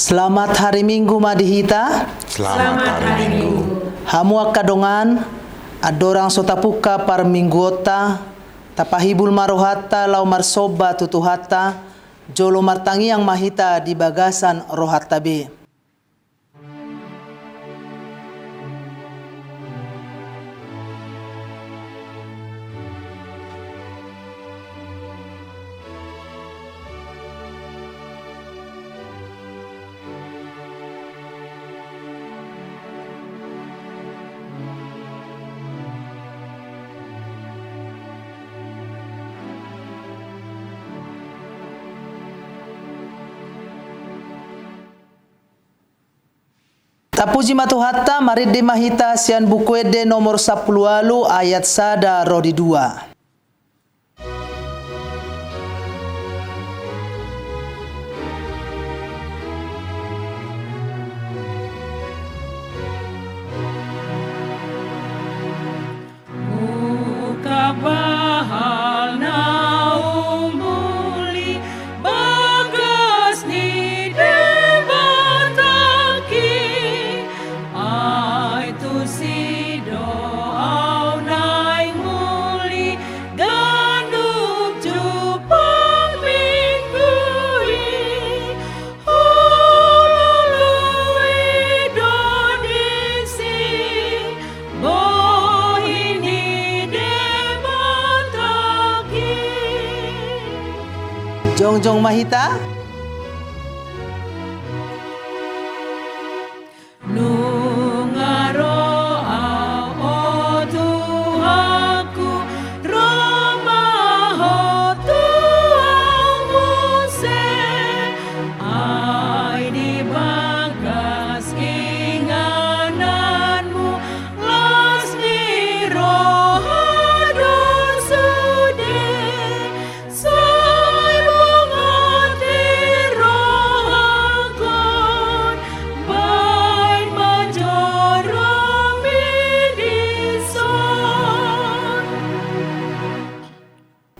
Selamat hari Minggu madihita. Selamat hari Minggu. Hamu akadongan adorang sotapuka par mingguota tapahibul marohata lau marsoba tutuhata jolo martangi yang mahita di bagasan rohata be. Tapuji matuhatta maridde mahita sian bukuede nomor 10 ayat sada rodi 2. Jong mahita.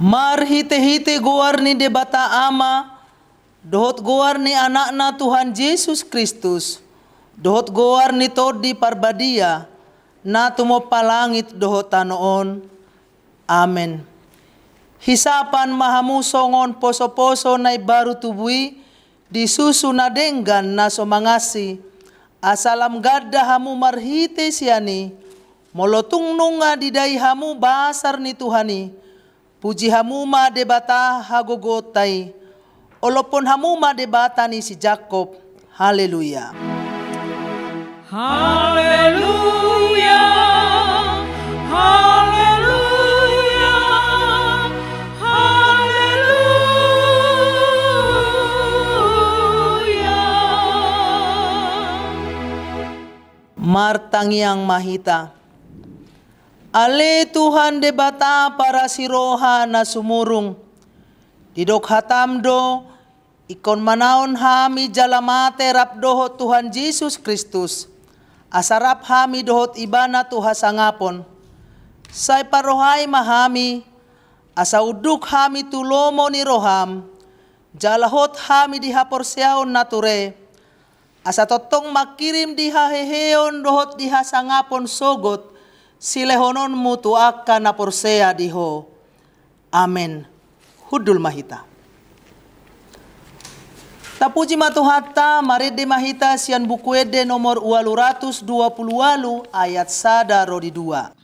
Mar hite-hite goar ni debata ama, dohot goar ni anakna Tuhan Yesus Kristus, dohot goar ni todi parbadia, na tumo palangit dohot tanoon. Amen. Hisapan mahamu songon poso-poso na baru tubui, disusu na denggan na somangasi, asalam gadda hamu marhite siani, molotung nunga didai hamu basar ni Tuhani, puji hamuma debata hagogotai, olopon hamuma debata ni si Jacob. Haleluya. Haleluya. Haleluya. Haleluya. Martangi yang mahita. Ale Tuhan debata para siroha na sumurung. Didok hatamdo, ikon manaon hami jalamate rap dohot Tuhan Yesus Kristus. Asarap hami dohot ibana tuha sangapon. Say parohay mahami, asa uduk hami tulomo ni roham. Jalahot hami dihaporsyaon nature. Asa totong makirim dihaheheon dohot diha sangapon sogot. Silehonon mutu akan na porsea diho. Amen. Hudul mahita. Tapuji matuhatta marede mahita sian bukuede nomor 220 ayat sada rodi 2.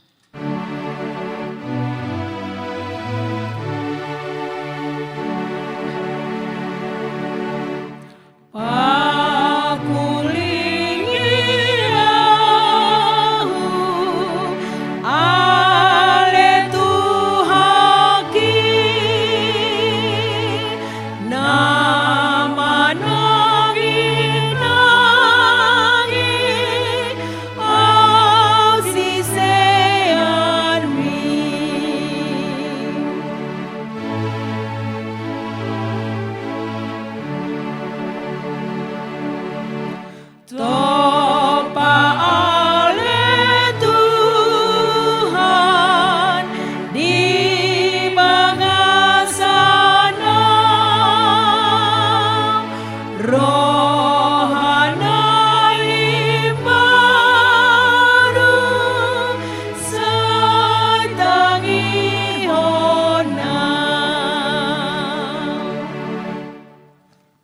Say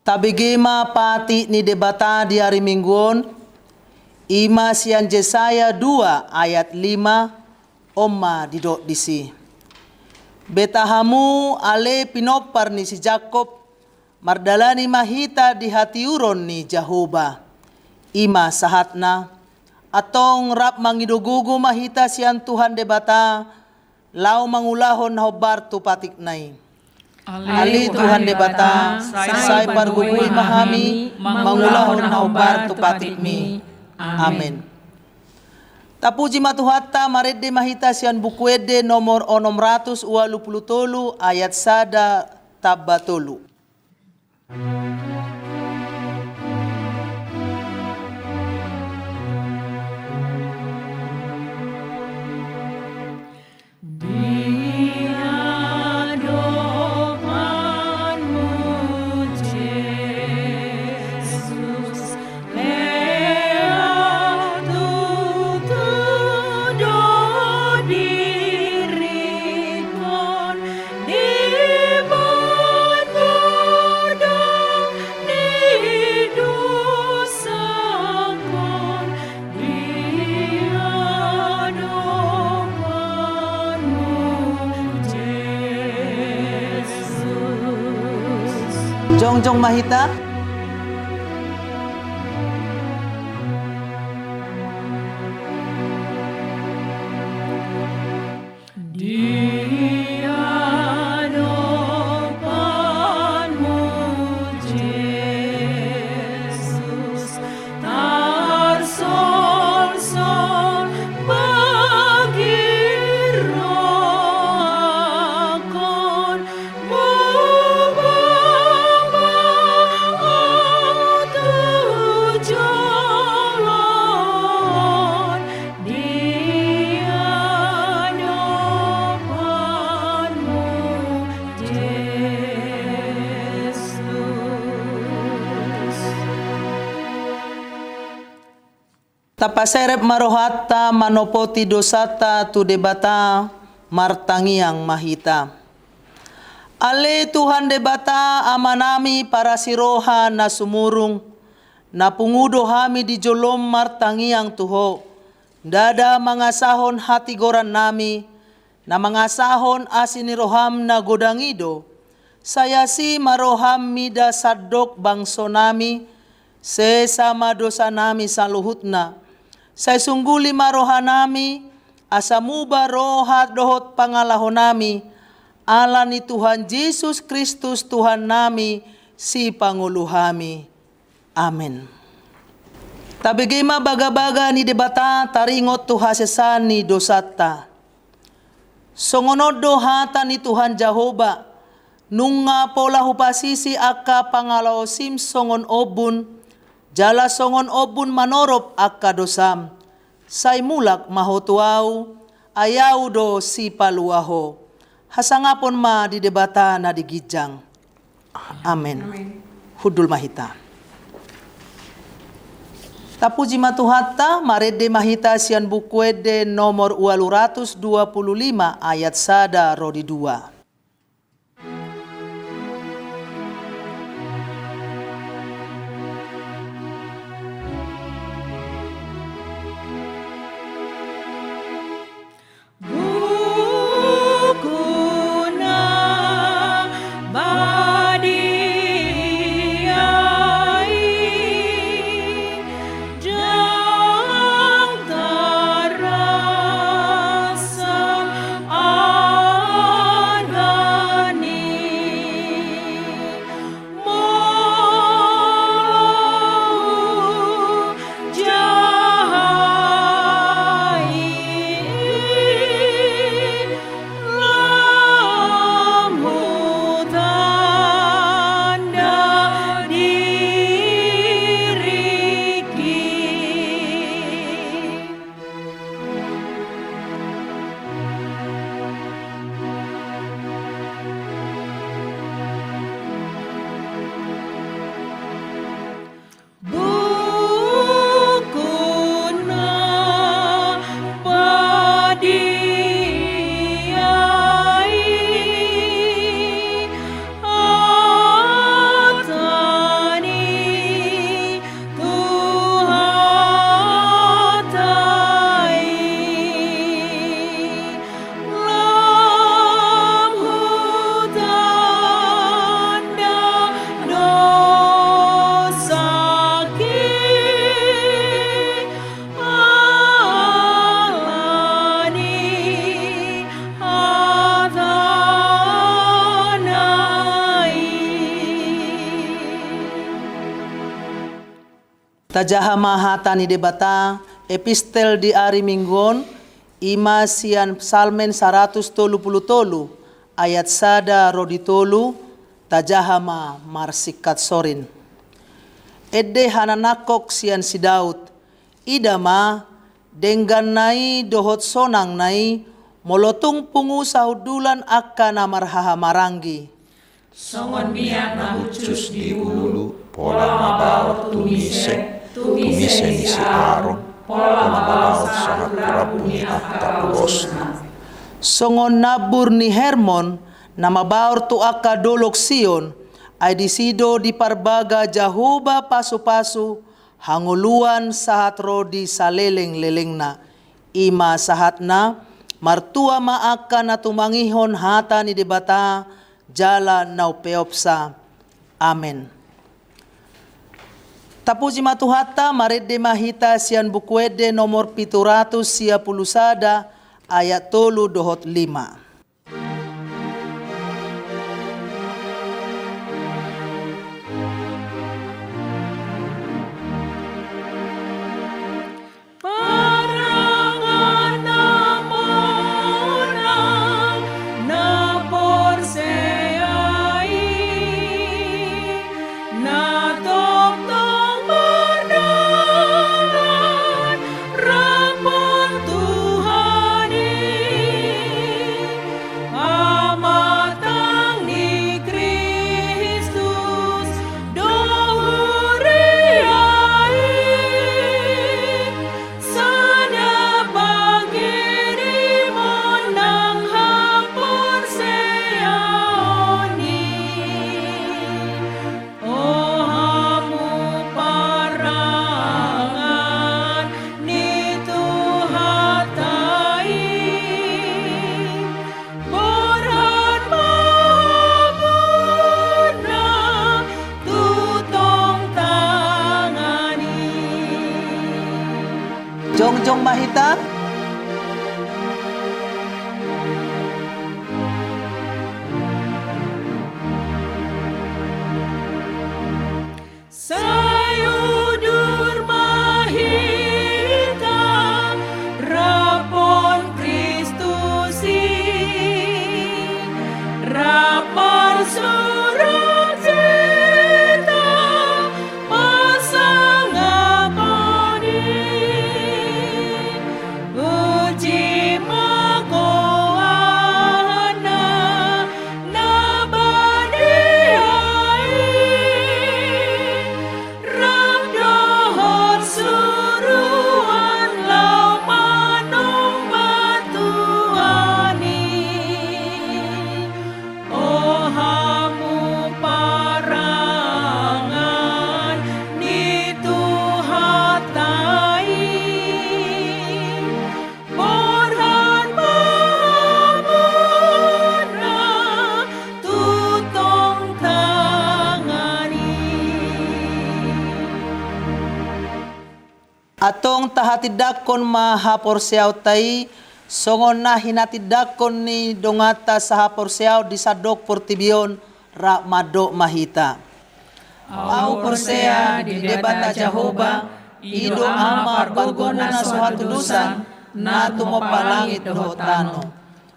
Tabigima pati ni debata di hari Mingguon, ima sian Yesaya 2 ayat 5, Oma didok disi. Betahamu ale pinopar ni si Jakob, mardalani mahita di hati uron ni Jehovah. Ima sahatna, atong rap mangidugugo mahita sian Tuhan debata, lau mangulahon hobar tu patiknay. Ali Tuhan debata, say pargugui mahami, mangulahon hobar tu patikmi. Amen. Tapuji matuhatta maredde mahita sian bukuede nomor 623 ayat 1 tabbatolu. Jongjong mahita. Tapaserep marohata manopoti dosata tu debata martangiang mahita. Ale Tuhan debata amanami para siroha na sumurung, na pungudo hami di jolom martangiang tuho. Dada mangasahon hati goran nami, na mangasahon asiniroham na godangido. Saya si maroham mida sadok bangso nami, sesama dosa nami saluhutna. Say sungguli marohanami, asamuba roha dohot pangalahonami, ala ni Tuhan Yesus Kristus Tuhan nami, si Panguluhami. Amen. Tabigima baga-baga ni debata taringot tuhasesan ni dosata. Songonod dohata ni Tuhan Jehovah, nunga pola hupasisi aka pangalaw sim songon obun, jala songon obun manorop akka dosam, say mulak mahotuaw, ayaw do si paluaho. Hasangapon ma di debata na digijang. Amen. Hudul mahita. Tapuji matuhatta, marede mahita sian bukuede nomor 225 ayat 1 rodi 2. Tajaha mahata ni debata epistel di ari minggon ima sian psalmen 133 ayat sada rodi tolu tajahama marsikat sorin. Edde hananakok sian si Daud idama denggan nai dohot sonang nai molotung pungu sahudulan akan amarhaha marangi. Songon biak na Ucus di ulu, pola mabaot tumise ni si Aaron, pola mabaot sangat rabu ni akta ulosna. Songon nabur ni Hermon nama baur tu aka dolok Sion ay disido di parbaga Jahoba pasu-pasu hanguluan sahat rodi saleleng-lelengna ima sahatna martua maaka na tumangihon hata ni debata jala nau peopsa. Amen. Tapuji matuhata maredde mahita sian bukuede nomor 700 sada ayat 3 dohot 5. Jongjong mahita. sayudur mahita rapon Kristusi rapon surat cita pasang aponi uji makoana nabadiai ramdohot suruhan lau manung batuani oh hamu parangan ni tuhatai Borhan mahamuna tutong tangani. Atong tahatidakon mahaporsiaw tay songon na hinatidakon ni dongata sa haporsiaw di sadok portibion ra mado mahita. Au porsea di debata Jahoba ido ama pargogona na suhatulusan na tumopalangit dohotano.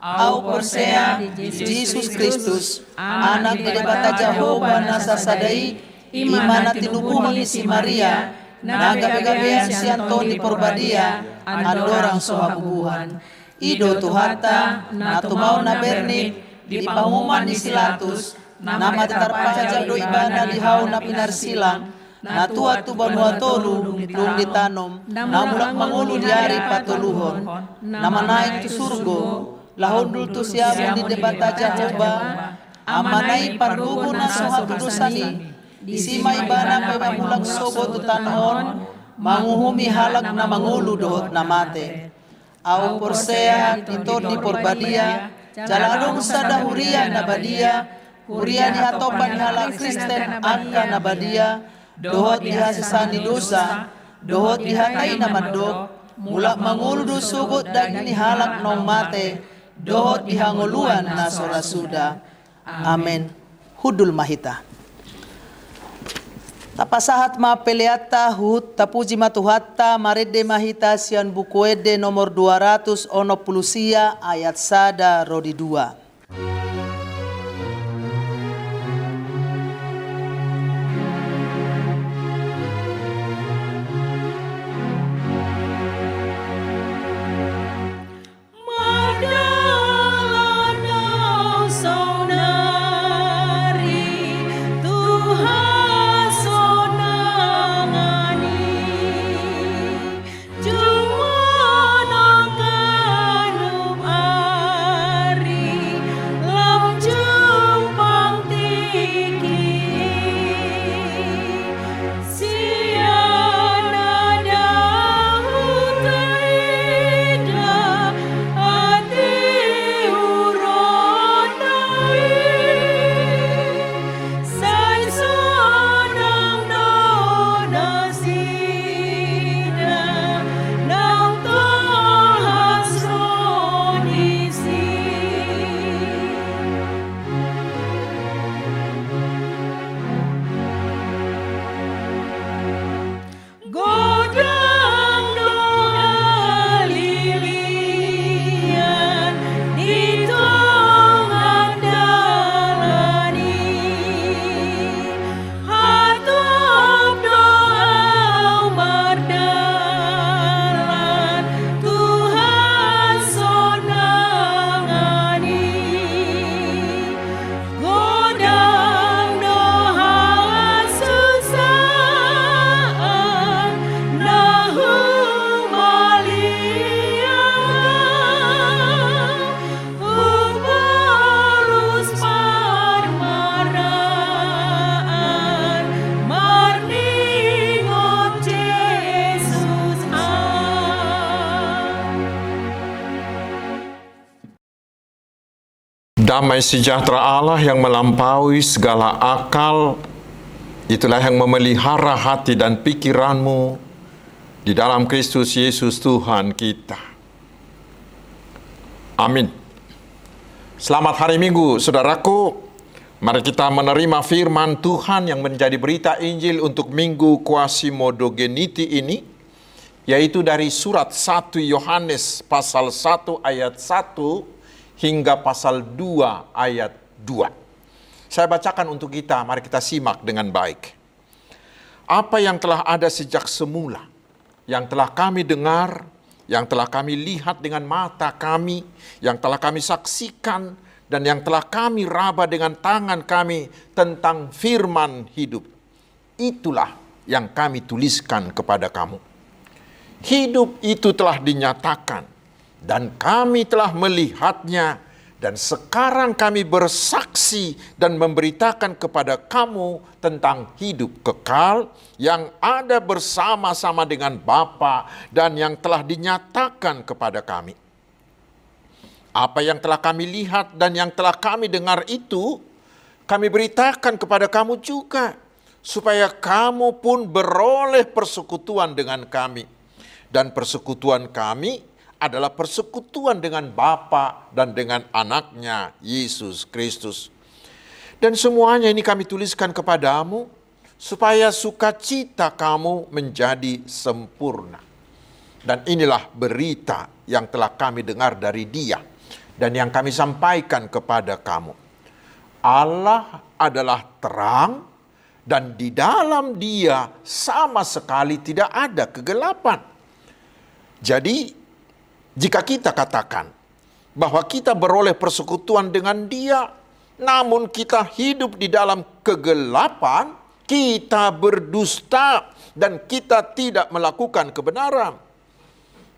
Au porsea di Jesus Kristus anak di debata Jahoba na sasadai imana tinubuhon ni si Maria nagabi-gabian si Anton di Porbadia andorang sohabubuhan. Ido tuhata na tumaw na bernik di pamuman ni Silatus na matitarpaja do ibana di haw na pinarsilang na tuwa tuban watolu lung ditanom na mulak mangulo di ari patuluhon na manaik tu surgo lahondul tu siya di debata Jahoba amanay pargugo na sohatudusani di sima ibana pepamulang sobo tu tanhon manguhumi halag na mangulo dohot na mate. Au porsea titor di Porbadia jaladong sa dahuria na badia huria ni hatopan halag Kristen angka na badia dohot dihasisani dosa dohot dihatay na mandok mula manguldo sugot dan ni halag nong mate dohot dihanguluan na sorasuda. Amen. Hudul mahita. Tapasahat mapeleata hut tapuji matuhatta marede mahita sian bukuede nomor 200 ono pulusia ayat sada rodi 2. Damai sejahtera Allah yang melampaui segala akal, itulah yang memelihara hati dan pikiranmu di dalam Kristus Yesus Tuhan kita. Amin. Selamat hari Minggu, saudaraku. Mari kita menerima firman Tuhan yang menjadi berita Injil untuk Minggu Quasimodogeniti ini, yaitu dari surat 1 Yohanes pasal 1 ayat 1 hingga pasal 2 ayat 2. Saya bacakan untuk kita, mari kita simak dengan baik. Apa yang telah ada sejak semula, yang telah kami dengar, yang telah kami lihat dengan mata kami, yang telah kami saksikan, dan yang telah kami raba dengan tangan kami tentang firman hidup. Itulah yang kami tuliskan kepada kamu. Hidup itu telah dinyatakan, dan kami telah melihatnya, dan sekarang kami bersaksi dan memberitakan kepada kamu tentang hidup kekal yang ada bersama-sama dengan Bapa dan yang telah dinyatakan kepada kami. Apa yang telah kami lihat dan yang telah kami dengar itu, kami beritakan kepada kamu juga, supaya kamu pun beroleh persekutuan dengan kami. Dan persekutuan kami adalah persekutuan dengan Bapa dan dengan anaknya, Yesus Kristus. Dan semuanya ini kami tuliskan kepadamu, supaya sukacita kamu menjadi sempurna. Dan inilah berita yang telah kami dengar dari Dia, dan yang kami sampaikan kepada kamu. Allah adalah terang, dan di dalam Dia sama sekali tidak ada kegelapan. Jadi, jika kita katakan bahwa kita beroleh persekutuan dengan Dia, namun kita hidup di dalam kegelapan, kita berdusta dan kita tidak melakukan kebenaran.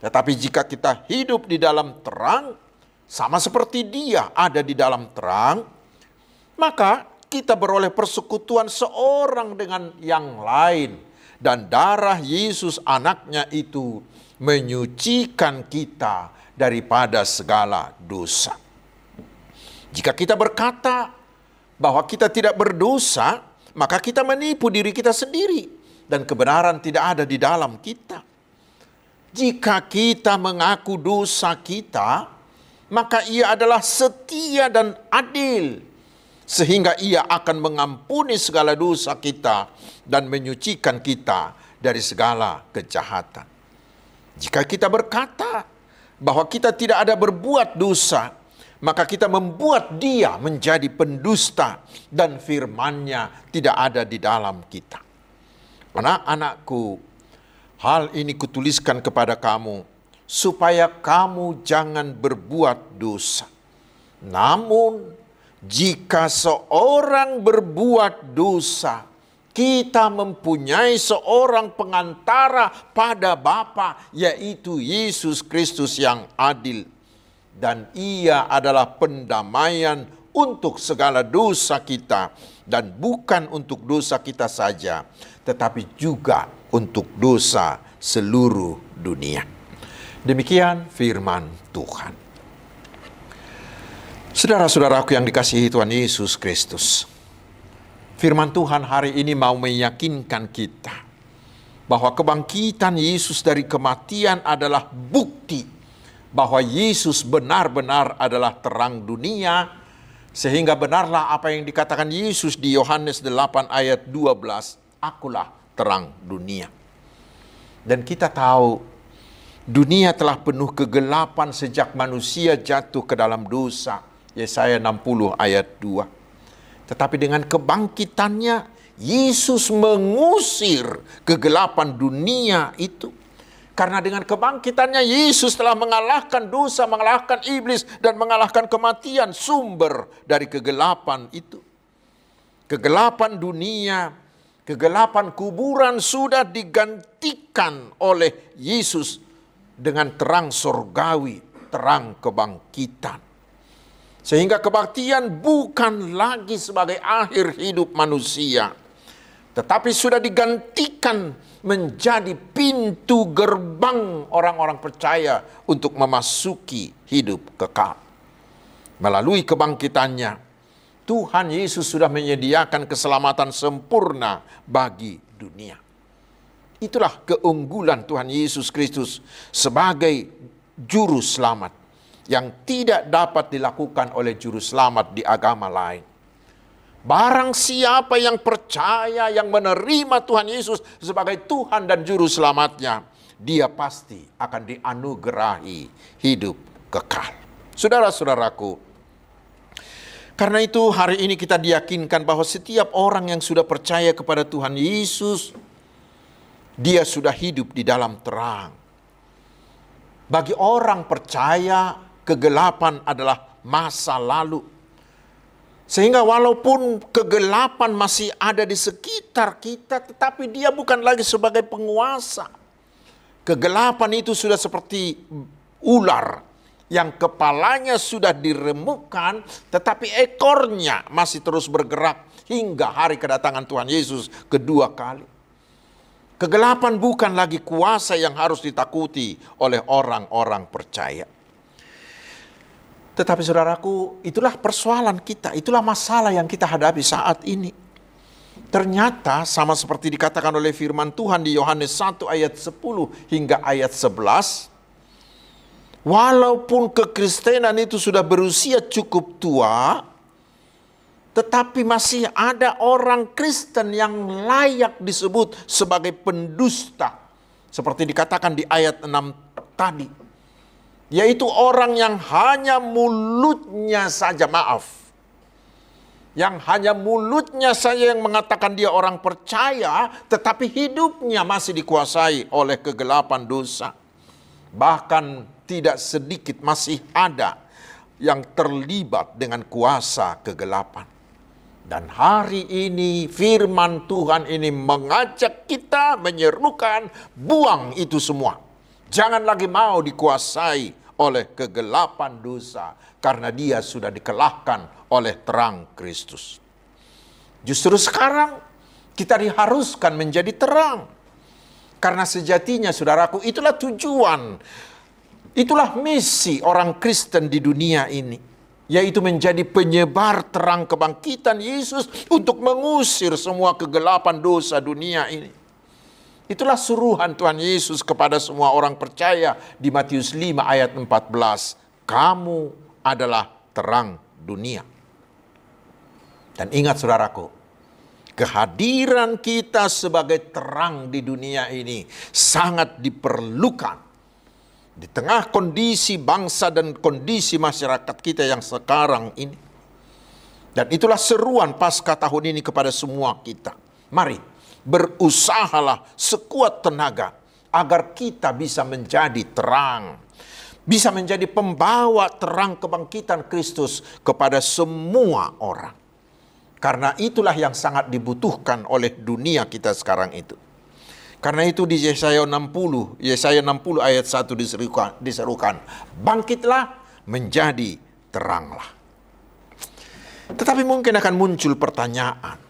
Tetapi jika kita hidup di dalam terang, sama seperti Dia ada di dalam terang, maka kita beroleh persekutuan seorang dengan yang lain. Dan darah Yesus anaknya itu menyucikan kita daripada segala dosa. Jika kita berkata bahwa kita tidak berdosa, maka kita menipu diri kita sendiri dan kebenaran tidak ada di dalam kita. Jika kita mengaku dosa kita, maka Ia adalah setia dan adil sehingga Ia akan mengampuni segala dosa kita dan menyucikan kita dari segala kejahatan. Jika kita berkata bahwa kita tidak ada berbuat dosa, maka kita membuat Dia menjadi pendusta dan firman-Nya tidak ada di dalam kita. Anak-anakku, hal ini kutuliskan kepada kamu, supaya kamu jangan berbuat dosa. Namun, jika seorang berbuat dosa, kita mempunyai seorang pengantara pada Bapa, yaitu Yesus Kristus yang adil. Dan Ia adalah pendamaian untuk segala dosa kita, dan bukan untuk dosa kita saja, tetapi juga untuk dosa seluruh dunia. Demikian firman Tuhan. Saudara-saudaraku yang dikasihi Tuhan Yesus Kristus, firman Tuhan hari ini mau meyakinkan kita bahwa kebangkitan Yesus dari kematian adalah bukti bahwa Yesus benar-benar adalah terang dunia, sehingga benarlah apa yang dikatakan Yesus di Yohanes 8 ayat 12, akulah terang dunia. Dan kita tahu dunia telah penuh kegelapan sejak manusia jatuh ke dalam dosa. Yesaya 60 ayat 2. Tetapi dengan kebangkitannya, Yesus mengusir kegelapan dunia itu. Karena dengan kebangkitannya, Yesus telah mengalahkan dosa, mengalahkan iblis, dan mengalahkan kematian, sumber dari kegelapan itu. Kegelapan dunia, kegelapan kuburan sudah digantikan oleh Yesus dengan terang surgawi, terang kebangkitan. Sehingga kebaktian bukan lagi sebagai akhir hidup manusia, tetapi sudah digantikan menjadi pintu gerbang orang-orang percaya untuk memasuki hidup kekal. Melalui kebangkitannya, Tuhan Yesus sudah menyediakan keselamatan sempurna bagi dunia. Itulah keunggulan Tuhan Yesus Kristus sebagai juru selamat yang tidak dapat dilakukan oleh juru selamat di agama lain. Barang siapa yang percaya, yang menerima Tuhan Yesus sebagai Tuhan dan juru selamatnya, dia pasti akan dianugerahi hidup kekal. Saudara-saudaraku, karena itu hari ini kita diyakinkan bahwa setiap orang yang sudah percaya kepada Tuhan Yesus, dia sudah hidup di dalam terang. Bagi orang percaya, kegelapan adalah masa lalu. Sehingga walaupun kegelapan masih ada di sekitar kita, tetapi dia bukan lagi sebagai penguasa. Kegelapan itu sudah seperti ular yang kepalanya sudah diremukkan, tetapi ekornya masih terus bergerak hingga hari kedatangan Tuhan Yesus kedua kali. Kegelapan bukan lagi kuasa yang harus ditakuti oleh orang-orang percaya. Tetapi saudaraku, itulah persoalan kita, itulah masalah yang kita hadapi saat ini. Ternyata sama seperti dikatakan oleh firman Tuhan di Yohanes 1 ayat 10 hingga ayat 11, walaupun kekristenan itu sudah berusia cukup tua, tetapi masih ada orang Kristen yang layak disebut sebagai pendusta. Seperti dikatakan di ayat 6 tadi. Yaitu orang yang hanya mulutnya saja, yang hanya mulutnya saja yang mengatakan dia orang percaya, tetapi hidupnya masih dikuasai oleh kegelapan dosa. Bahkan tidak sedikit masih ada yang terlibat dengan kuasa kegelapan. Dan hari ini firman Tuhan ini mengajak kita, menyerukan, buang itu semua. Jangan lagi mau dikuasai oleh kegelapan dosa, karena dia sudah dikalahkan oleh terang Kristus. Justru sekarang kita diharuskan menjadi terang. Karena sejatinya saudaraku, itulah tujuan, itulah misi orang Kristen di dunia ini. Yaitu menjadi penyebar terang kebangkitan Yesus untuk mengusir semua kegelapan dosa dunia ini. Itulah suruhan Tuhan Yesus kepada semua orang percaya di Matius 5 ayat 14. Kamu adalah terang dunia. Dan ingat saudaraku, kehadiran kita sebagai terang di dunia ini sangat diperlukan di tengah kondisi bangsa dan kondisi masyarakat kita yang sekarang ini. Dan itulah seruan Paskah tahun ini kepada semua kita. Mari berusahalah sekuat tenaga agar kita bisa menjadi terang, bisa menjadi pembawa terang kebangkitan Kristus kepada semua orang. Karena itulah yang sangat dibutuhkan oleh dunia kita sekarang itu. Karena itu di Yesaya 60 ayat 1 diserukan, bangkitlah menjadi teranglah. Tetapi mungkin akan muncul pertanyaan,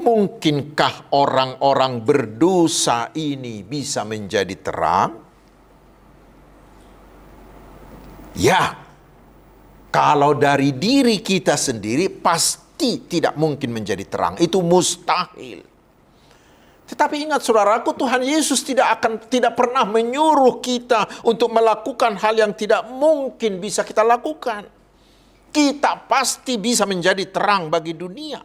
mungkinkah orang-orang berdosa ini bisa menjadi terang? Ya, kalau dari diri kita sendiri pasti tidak mungkin menjadi terang. Itu mustahil. Tetapi ingat saudaraku, Tuhan Yesus tidak pernah menyuruh kita untuk melakukan hal yang tidak mungkin bisa kita lakukan. Kita pasti bisa menjadi terang bagi dunia.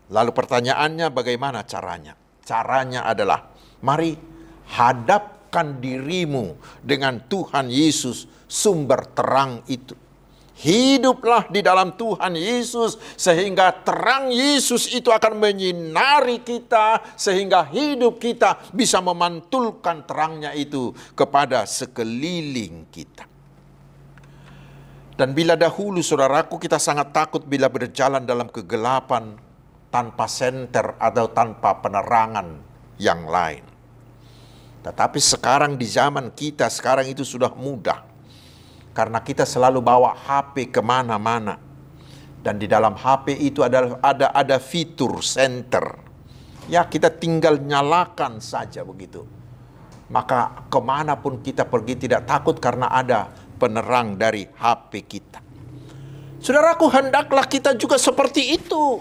Lalu pertanyaannya bagaimana caranya? Caranya adalah, mari hadapkan dirimu dengan Tuhan Yesus, sumber terang itu. Hiduplah di dalam Tuhan Yesus sehingga terang Yesus itu akan menyinari kita, sehingga hidup kita bisa memantulkan terangnya itu kepada sekeliling kita. Dan bila dahulu saudaraku kita sangat takut bila berjalan dalam kegelapan tanpa senter atau tanpa penerangan yang lain. Tetapi sekarang di zaman kita sekarang itu sudah mudah. Karena kita selalu bawa HP kemana-mana. Dan di dalam HP itu ada fitur senter. Ya, kita tinggal nyalakan saja begitu. Maka kemanapun kita pergi tidak takut karena ada penerang dari HP kita. Saudaraku, hendaklah kita juga seperti itu.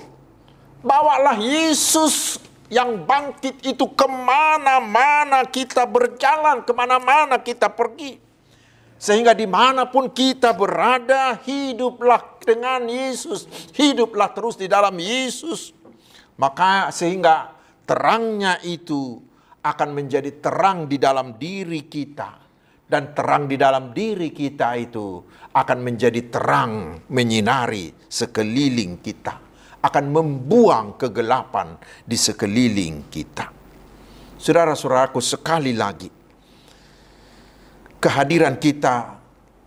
Bawalah Yesus yang bangkit itu kemana-mana kita berjalan, kemana-mana kita pergi. Sehingga dimanapun kita berada, hiduplah dengan Yesus. Hiduplah terus di dalam Yesus. Maka sehingga terangnya itu akan menjadi terang di dalam diri kita. Dan terang di dalam diri kita itu akan menjadi terang menyinari sekeliling kita. Akan membuang kegelapan di sekeliling kita. Saudara-saudaraku, sekali lagi, kehadiran kita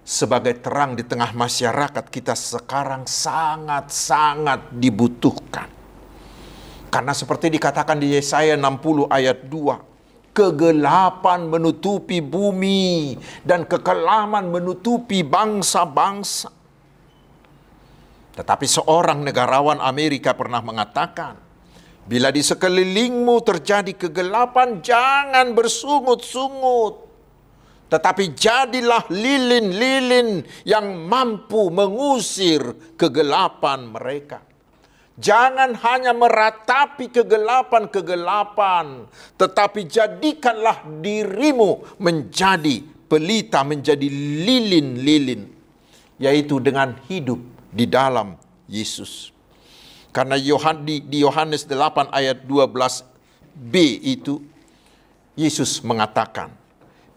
sebagai terang di tengah masyarakat kita sekarang sangat-sangat dibutuhkan. Karena seperti dikatakan di Yesaya 60 ayat 2, kegelapan menutupi bumi dan kekelaman menutupi bangsa-bangsa. Tetapi seorang negarawan Amerika pernah mengatakan, bila di sekelilingmu terjadi kegelapan, jangan bersungut-sungut. Tetapi jadilah lilin-lilin yang mampu mengusir kegelapan mereka. Jangan hanya meratapi kegelapan-kegelapan, tetapi jadikanlah dirimu menjadi pelita, menjadi lilin-lilin, yaitu dengan hidup di dalam Yesus. Karena di Yohanes 8 ayat 12b itu, Yesus mengatakan,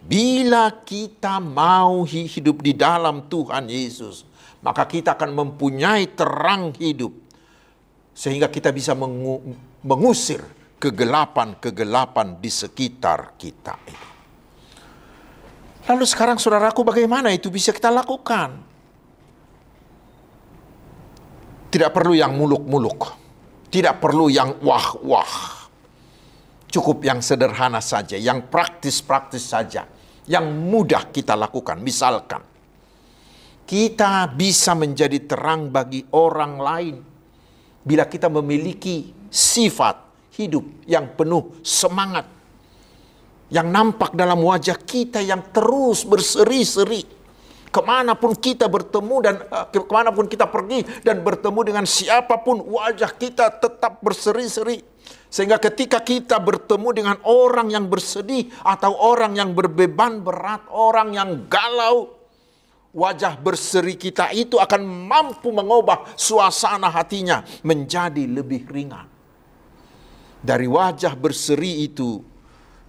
bila kita mau hidup di dalam Tuhan Yesus, maka kita akan mempunyai terang hidup. Sehingga kita bisa mengusir kegelapan-kegelapan di sekitar kita. Lalu sekarang saudaraku, bagaimana itu bisa kita lakukan? Tidak perlu yang muluk-muluk. Tidak perlu yang wah-wah. Cukup yang sederhana saja, yang praktis-praktis saja. Yang mudah kita lakukan. Misalkan, kita bisa menjadi terang bagi orang lain bila kita memiliki sifat hidup yang penuh semangat, yang nampak dalam wajah kita yang terus berseri-seri. Kemanapun kita bertemu dan kemanapun kita pergi dan bertemu dengan siapapun, wajah kita tetap berseri-seri. Sehingga ketika kita bertemu dengan orang yang bersedih atau orang yang berbeban berat, orang yang galau, wajah berseri kita itu akan mampu mengubah suasana hatinya menjadi lebih ringan. Dari wajah berseri itu,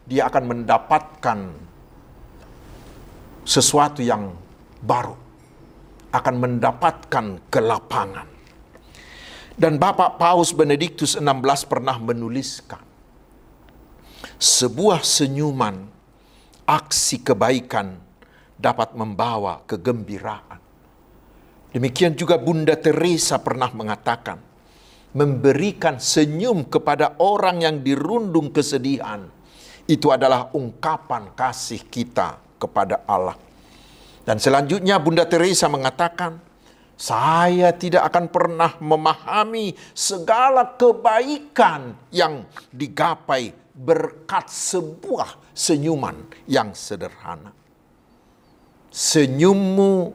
dia akan mendapatkan sesuatu yang baru, akan mendapatkan kelapangan. Dan Bapak Paus Benediktus XVI pernah menuliskan, sebuah senyuman, aksi kebaikan dapat membawa kegembiraan. Demikian juga Bunda Teresa pernah mengatakan, memberikan senyum kepada orang yang dirundung kesedihan, itu adalah ungkapan kasih kita kepada Allah. Dan selanjutnya Bunda Teresa mengatakan, saya tidak akan pernah memahami segala kebaikan yang digapai berkat sebuah senyuman yang sederhana. Senyummu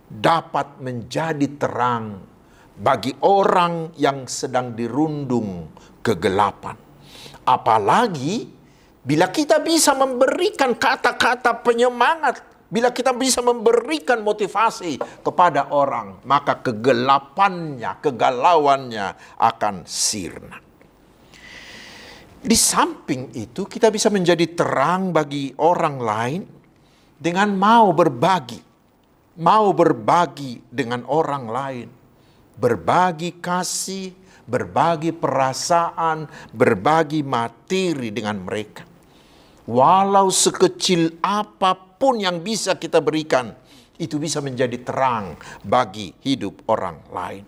dapat menjadi terang bagi orang yang sedang dirundung kegelapan. Apalagi bila kita bisa memberikan kata-kata penyemangat, bila kita bisa memberikan motivasi kepada orang, maka kegelapannya, kegalauannya akan sirna. Di samping itu, kita bisa menjadi terang bagi orang lain dengan mau berbagi dengan orang lain, berbagi kasih, berbagi perasaan, berbagi materi dengan mereka. Walau sekecil apapun yang bisa kita berikan, itu bisa menjadi terang bagi hidup orang lain.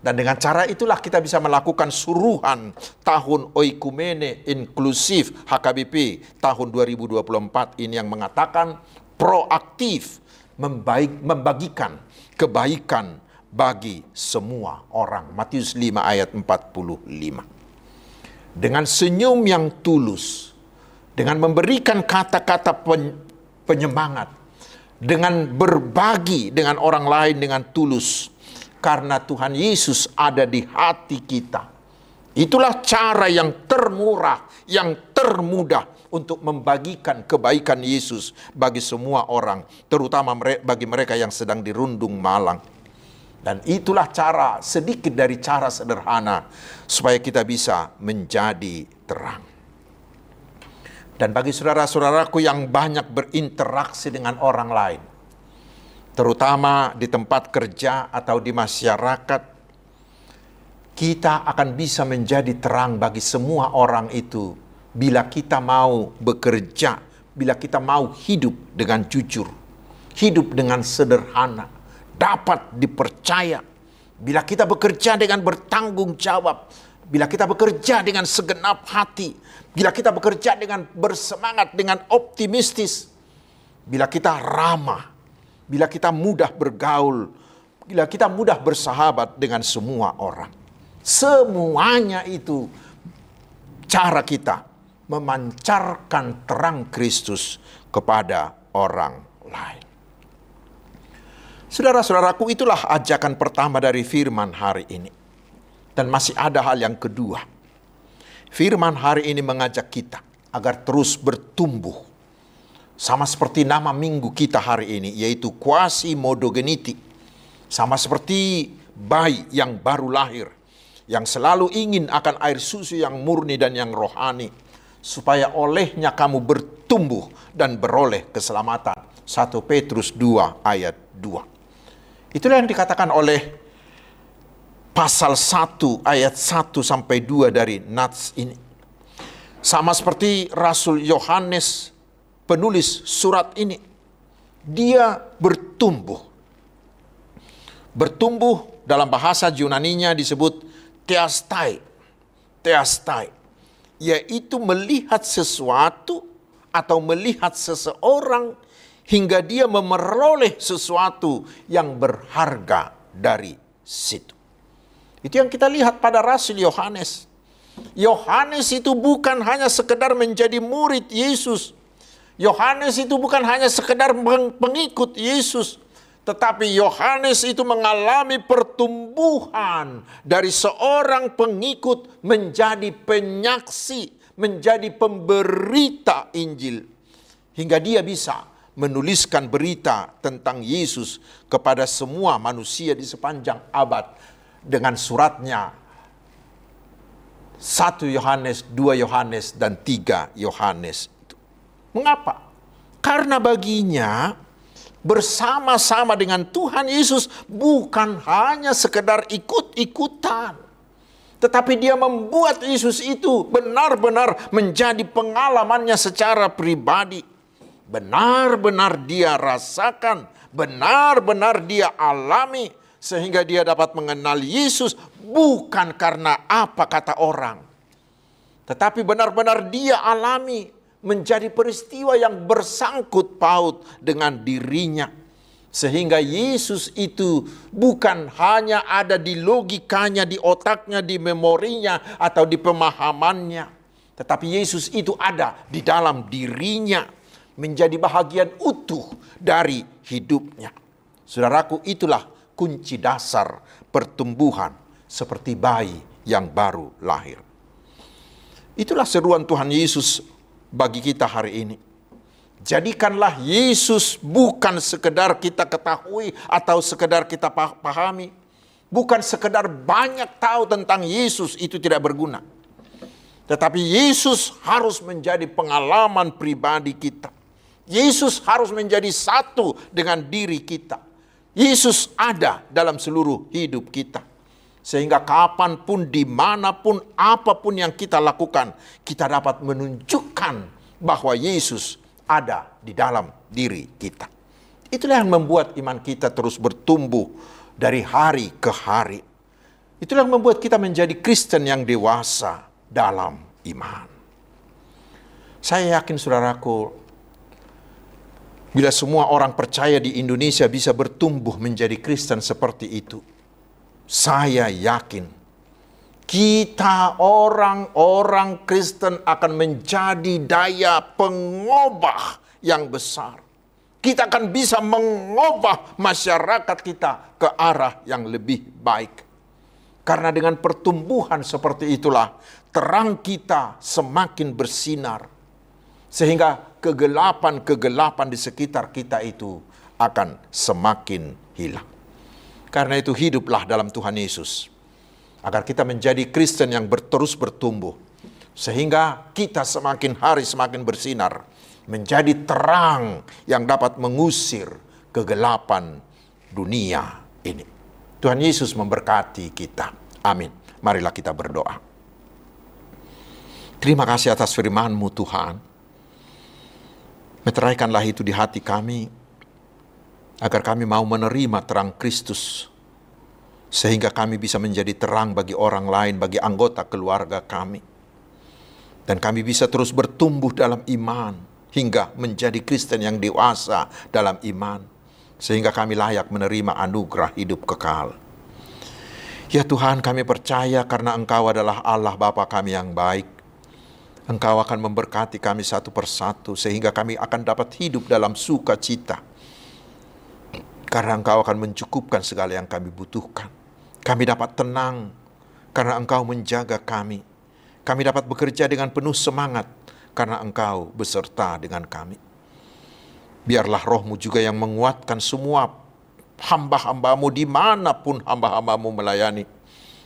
Dan dengan cara itulah kita bisa melakukan suruhan tahun Oikumene Inklusif HKBP tahun 2024 ini yang mengatakan proaktif membagikan kebaikan bagi semua orang. Matius 5 ayat 45. Dengan senyum yang tulus, dengan memberikan kata-kata penyemangat, dengan berbagi dengan orang lain dengan tulus, karena Tuhan Yesus ada di hati kita. Itulah cara yang termurah, yang termudah untuk membagikan kebaikan Yesus bagi semua orang, terutama bagi mereka yang sedang dirundung malang. Dan itulah cara, sedikit dari cara sederhana, supaya kita bisa menjadi terang. Dan bagi saudara-saudaraku yang banyak berinteraksi dengan orang lain, terutama di tempat kerja atau di masyarakat, kita akan bisa menjadi terang bagi semua orang itu bila kita mau bekerja, bila kita mau hidup dengan jujur, hidup dengan sederhana, dapat dipercaya. Bila kita bekerja dengan bertanggung jawab, bila kita bekerja dengan segenap hati, bila kita bekerja dengan bersemangat, dengan optimistis, bila kita ramah, bila kita mudah bergaul, bila kita mudah bersahabat dengan semua orang. Semuanya itu cara kita memancarkan terang Kristus kepada orang lain. Saudara-saudaraku, itulah ajakan pertama dari firman hari ini. Dan masih ada hal yang kedua. Firman hari ini mengajak kita agar terus bertumbuh. Sama seperti nama minggu kita hari ini, yaitu Quasimodogeniti. Sama seperti bayi yang baru lahir, yang selalu ingin akan air susu yang murni dan yang rohani, supaya olehnya kamu bertumbuh dan beroleh keselamatan. 1 Petrus 2 ayat 2. Itulah yang dikatakan oleh pasal 1 ayat 1 sampai 2 dari Nats ini. Sama seperti Rasul Yohanes, penulis surat ini, dia bertumbuh. Bertumbuh dalam bahasa Yunaninya disebut theastai. Theastai, yaitu melihat sesuatu atau melihat seseorang hingga dia memperoleh sesuatu yang berharga dari situ. Itu yang kita lihat pada Rasul Yohanes. Yohanes itu bukan hanya sekedar menjadi murid Yesus. Yohanes itu bukan hanya sekedar pengikut Yesus. Tetapi Yohanes itu mengalami pertumbuhan dari seorang pengikut menjadi penyaksi, menjadi pemberita Injil. Hingga dia bisa menuliskan berita tentang Yesus kepada semua manusia di sepanjang abad dengan suratnya 1 Yohanes, 2 Yohanes, dan 3 Yohanes. Mengapa? Karena baginya bersama-sama dengan Tuhan Yesus bukan hanya sekedar ikut-ikutan, tetapi dia membuat Yesus itu benar-benar menjadi pengalamannya secara pribadi. Benar-benar dia rasakan, benar-benar dia alami, sehingga dia dapat mengenal Yesus bukan karena apa kata orang, tetapi benar-benar dia alami menjadi peristiwa yang bersangkut paut dengan dirinya. Sehingga Yesus itu bukan hanya ada di logikanya, di otaknya, di memorinya, atau di pemahamannya, tetapi Yesus itu ada di dalam dirinya, menjadi bahagian utuh dari hidupnya. Saudaraku, itulah kunci dasar pertumbuhan seperti bayi yang baru lahir. Itulah seruan Tuhan Yesus bagi kita hari ini. Jadikanlah Yesus bukan sekedar kita ketahui atau sekedar kita pahami. Bukan sekedar banyak tahu tentang Yesus, itu tidak berguna. Tetapi Yesus harus menjadi pengalaman pribadi kita. Yesus harus menjadi satu dengan diri kita. Yesus ada dalam seluruh hidup kita. Sehingga kapanpun, dimanapun, apapun yang kita lakukan, kita dapat menunjukkan bahwa Yesus ada di dalam diri kita. Itulah yang membuat iman kita terus bertumbuh dari hari ke hari. Itulah yang membuat kita menjadi Kristen yang dewasa dalam iman. Saya yakin saudaraku, bila semua orang percaya di Indonesia bisa bertumbuh menjadi Kristen seperti itu, saya yakin kita orang-orang Kristen akan menjadi daya pengubah yang besar. Kita akan bisa mengubah masyarakat kita ke arah yang lebih baik. Karena dengan pertumbuhan seperti itulah terang kita semakin bersinar. Sehingga kegelapan-kegelapan di sekitar kita itu akan semakin hilang. Karena itu hiduplah dalam Tuhan Yesus, agar kita menjadi Kristen yang terus bertumbuh. Sehingga kita semakin hari semakin bersinar, menjadi terang yang dapat mengusir kegelapan dunia ini. Tuhan Yesus memberkati kita. Amin. Marilah kita berdoa. Terima kasih atas firman-Mu Tuhan. Meteraikanlah itu di hati kami, agar kami mau menerima terang Kristus, sehingga kami bisa menjadi terang bagi orang lain, bagi anggota keluarga kami. Dan kami bisa terus bertumbuh dalam iman, hingga menjadi Kristen yang dewasa dalam iman, sehingga kami layak menerima anugerah hidup kekal. Ya Tuhan, kami percaya karena Engkau adalah Allah Bapa kami yang baik. Engkau akan memberkati kami satu persatu, sehingga kami akan dapat hidup dalam sukacita. Karena Engkau akan mencukupkan segala yang kami butuhkan. Kami dapat tenang, karena Engkau menjaga kami. Kami dapat bekerja dengan penuh semangat, karena Engkau beserta dengan kami. Biarlah Roh-Mu juga yang menguatkan semua hamba-hamba-Mu dimanapun hamba-hamba-Mu melayani.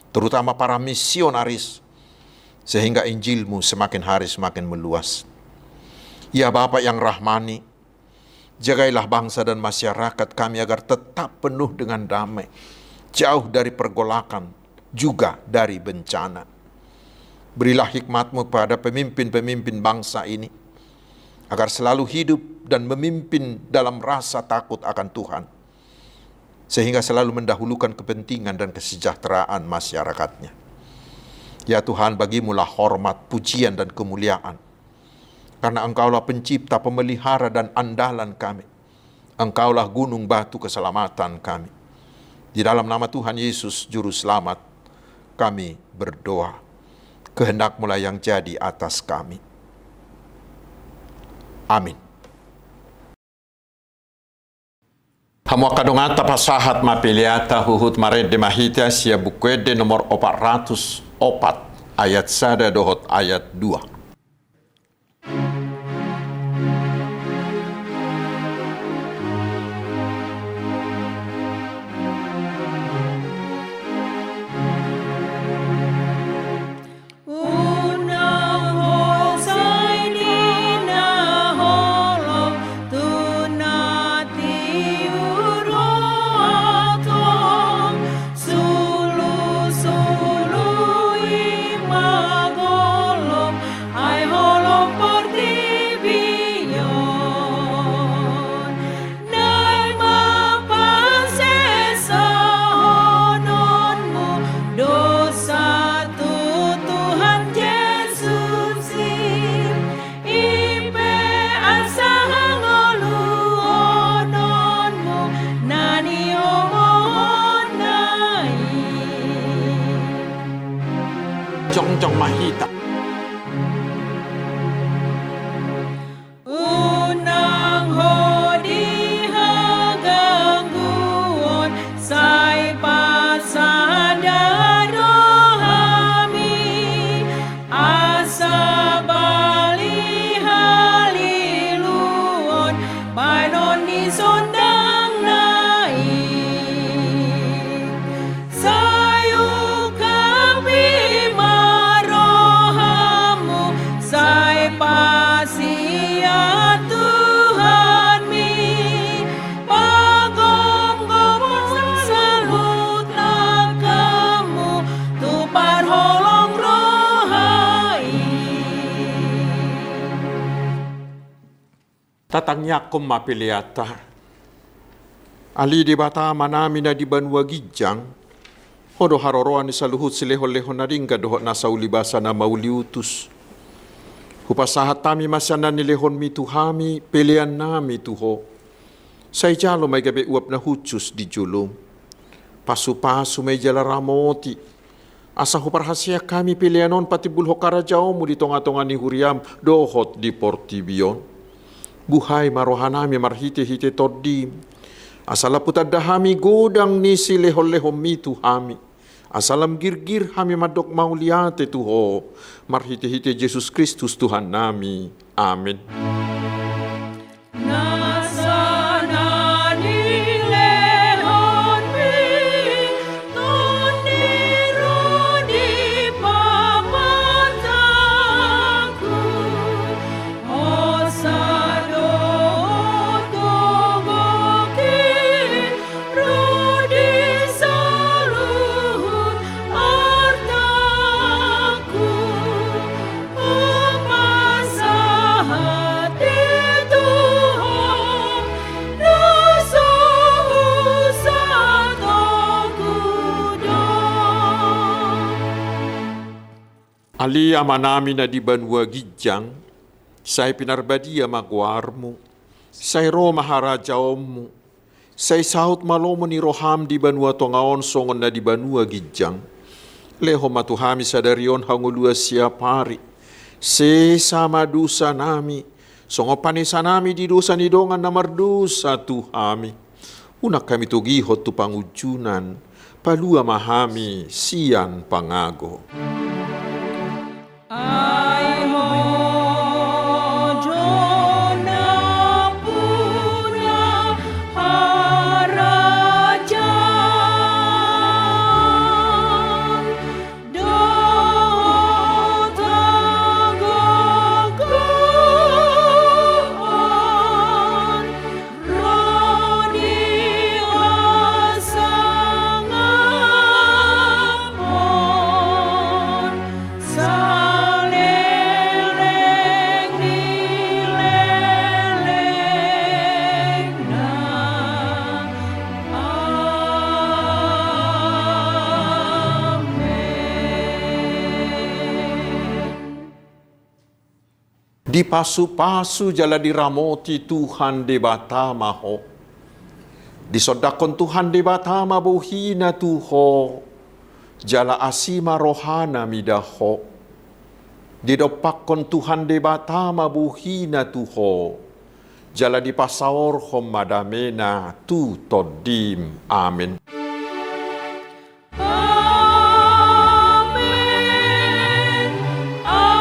Terutama para misionaris, sehingga Injil-Mu semakin hari semakin meluas. Ya Bapa yang rahmani, jagailah bangsa dan masyarakat kami agar tetap penuh dengan damai, jauh dari pergolakan, juga dari bencana. Berilah hikmat-Mu pada pemimpin-pemimpin bangsa ini, agar selalu hidup dan memimpin dalam rasa takut akan Tuhan, sehingga selalu mendahulukan kepentingan dan kesejahteraan masyarakatnya. Ya Tuhan, bagi-Mu-lah hormat, pujian, dan kemuliaan. Karena Engkau-lah pencipta, pemelihara, dan andalan kami. Engkau-lah gunung batu keselamatan kami. Di dalam nama Tuhan Yesus, Juru Selamat, kami berdoa. Kehendak-Mu-lah yang jadi atas kami. Amin. Hamo kadongata pasahat mapiliata huhut mared de mahita sia bukwede nomor 404 ayat 1 dohot ayat 2. jong-jong mahita. Unang hodi hagangguon say pasadaro hami asa bali haliluon panon ni sondang naik sayu kami marohamu say pasia Tuhan mi pagom-gom salut na kamu tu parholong rohai. Tatangnya mapiliata. Ali di bata manami na di banwa gijang. Hodo haroroan ni saluhut silehon-lehon na ring gadohot na sa ulibasa na mauliutus. Hupasahat tami masyanan ni lehon mi tuhami pilihan nami tuho. Say jalo may gabi uap na hucus di julum. Pasu-pasu may jala ramoti. Asa huparhasya kami pilihanon pati bulho karajao mo di tonga-tonga ni huriam dohot di portibion. Buhay marohanami marhite-hite toddim. Asala putad dahami godang ni si lehon-lehon mi tuhami. Asalam girgir hami madok mauliate tuho. Marhite-hite Yesus Kristus Tuhan nami. Amin. Nasa nani lehon mi tundiro di pamataku osado tugoki rudi saluhut artaku umasa hati Tuhan nasuhu satoku dong. Ali amanami na di banwa gijang, say pinarbadia magwarmu, say ro maharajaommu, say sahut malomo ni roham di banwa tongaon songon na di banwa gijang, leho matuhami sadarion hangulua siapari, se sama dusa nami, songo panisa nami di dosa ni dongan na mardusa tuhami, unak kami tugihot tu pangujunan, palua mahami sian pangago. Ay hojo na puna harajan dotagogon rodi asangamon saleleng nileleng na amen. Di pasu-pasu jala diramoti Tuhan de batama ho. Di sodakon Tuhan de batama bohina tuho. Jala asima rohana midaho. Di dopakon Tuhan de batama bohina tuho. Jala di pasaor hom madamena tu todim. Amin. Amen. Amen.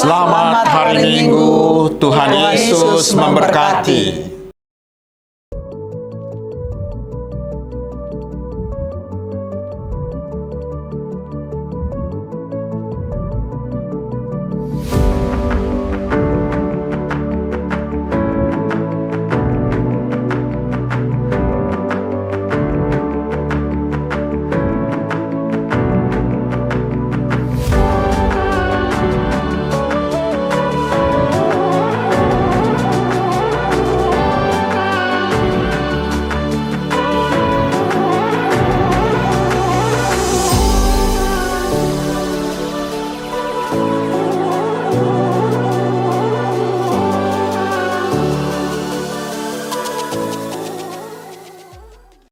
Selamat hari Minggu, Tuhan Yesus memberkati.